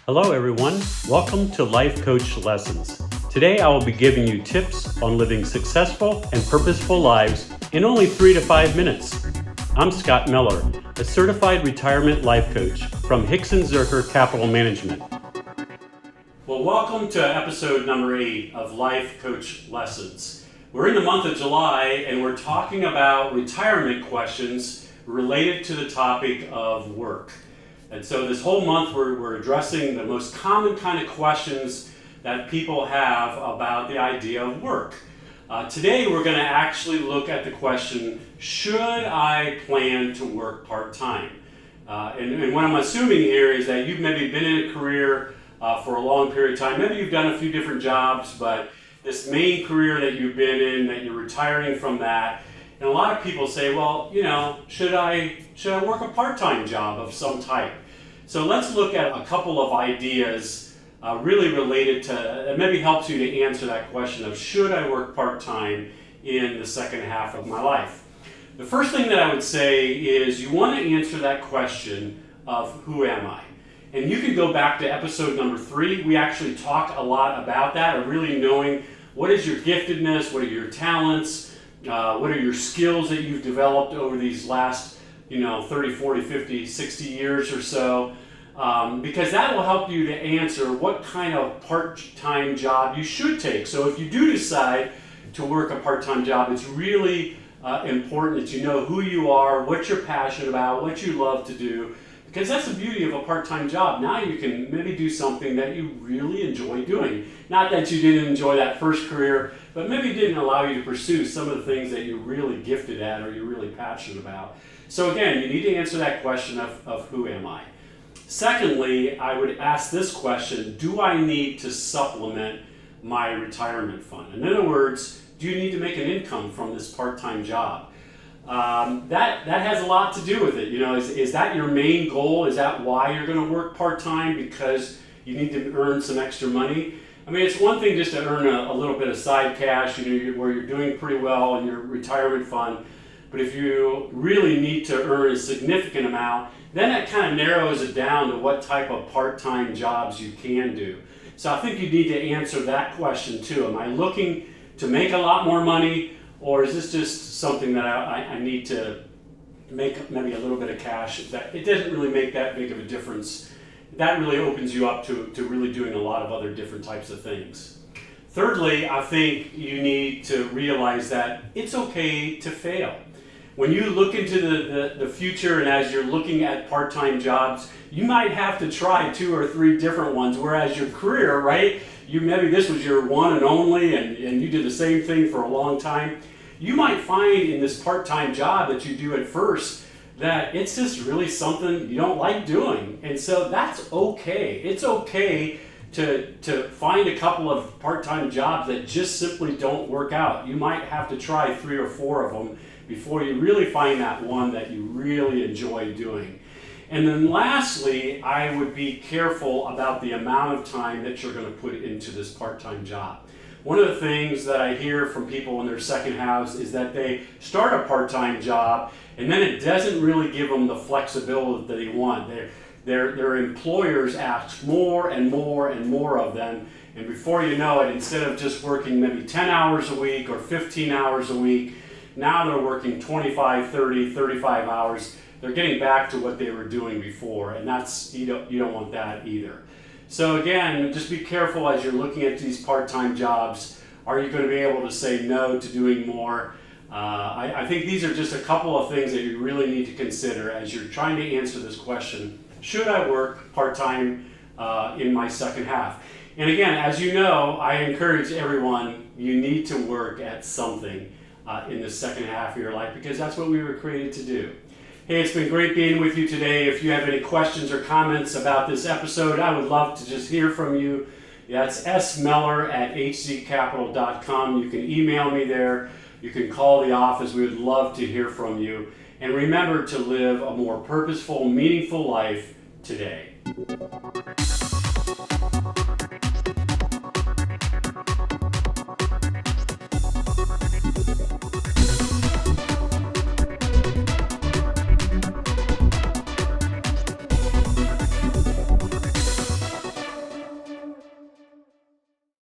Hello everyone, welcome to Life Coach Lessons. Today I will be giving you tips on living successful and purposeful lives in only 3 to 5 minutes. I'm Scott Miller, a certified retirement life coach from Hixon Zuercher Capital Management. Well, welcome to episode number 8 of Life Coach Lessons. We're in the month of July and we're talking about retirement questions related to the topic of work. And so this whole month we're addressing the most common kind of questions that people have about the idea of work. Today we're going to actually look at the question, should I plan to work part-time? And what I'm assuming here is that you've maybe been in a career for a long period of time. Maybe you've done a few different jobs, but this main career that you've been in, that you're retiring from that. And a lot of people say, well, should I work a part-time job of some type? So let's look at a couple of ideas really related to, that maybe helps you to answer that question of should I work part-time in the second half of my life? The first thing that I would say is you want to answer that question of who am I? And you can go back to episode number 3. We actually talk a lot about that, of really knowing what is your giftedness, what are your talents, what are your skills that you've developed over these last 30, 40, 50, 60 years or so, because that will help you to answer what kind of part-time job you should take. So if you do decide to work a part-time job, it's really important that you know who you are, what you're passionate about, what you love to do, because that's the beauty of a part-time job. Now you can maybe do something that you really enjoy doing. Not that you didn't enjoy that first career, but maybe it didn't allow you to pursue some of the things that you're really gifted at or you're really passionate about. So again, you need to answer that question of who am I? Secondly, I would ask this question, do I need to supplement my retirement fund? In other words, do you need to make an income from this part-time job? That has a lot to do with it. Is that your main goal? Is that why you're going to work part-time, because you need to earn some extra money? I mean, it's one thing just to earn a little bit of side cash, where you're doing pretty well in your retirement fund. But if you really need to earn a significant amount, then that kind of narrows it down to what type of part-time jobs you can do. So I think you need to answer that question too. Am I looking to make a lot more money, or is this just something that I need to make maybe a little bit of cash? That it doesn't really make that big of a difference. That really opens you up to really doing a lot of other different types of things. Thirdly, I think you need to realize that it's okay to fail. When you look into the future and as you're looking at part-time jobs, you might have to try 2 or 3 different ones, whereas your career, right? Maybe this was your one and only and you did the same thing for a long time. You might find in this part-time job that you do at first that it's just really something you don't like doing. And so that's okay. It's okay to find a couple of part-time jobs that just simply don't work out. You might have to try 3 or 4 of them before you really find that one that you really enjoy doing. And then lastly, I would be careful about the amount of time that you're going to put into this part-time job. One of the things that I hear from people in their second halves is that they start a part-time job and then it doesn't really give them the flexibility that they want. Their employers ask more and more and more of them, and before you know it, instead of just working maybe 10 hours a week or 15 hours a week, now they're working 25, 30, 35 hours. They're getting back to what they were doing before, and that's you don't want that either. So again, just be careful as you're looking at these part-time jobs. Are you going to be able to say no to doing more? I think these are just a couple of things that you really need to consider as you're trying to answer this question. Should I work part-time in my second half? And again, as you know, I encourage everyone, you need to work at something in the second half of your life, because that's what we were created to do. Hey, it's been great being with you today. If you have any questions or comments about this episode, I would love to just hear from you. That's smiller@hzcapital.com. You can email me there. You can call the office. We would love to hear from you. And remember to live a more purposeful, meaningful life today.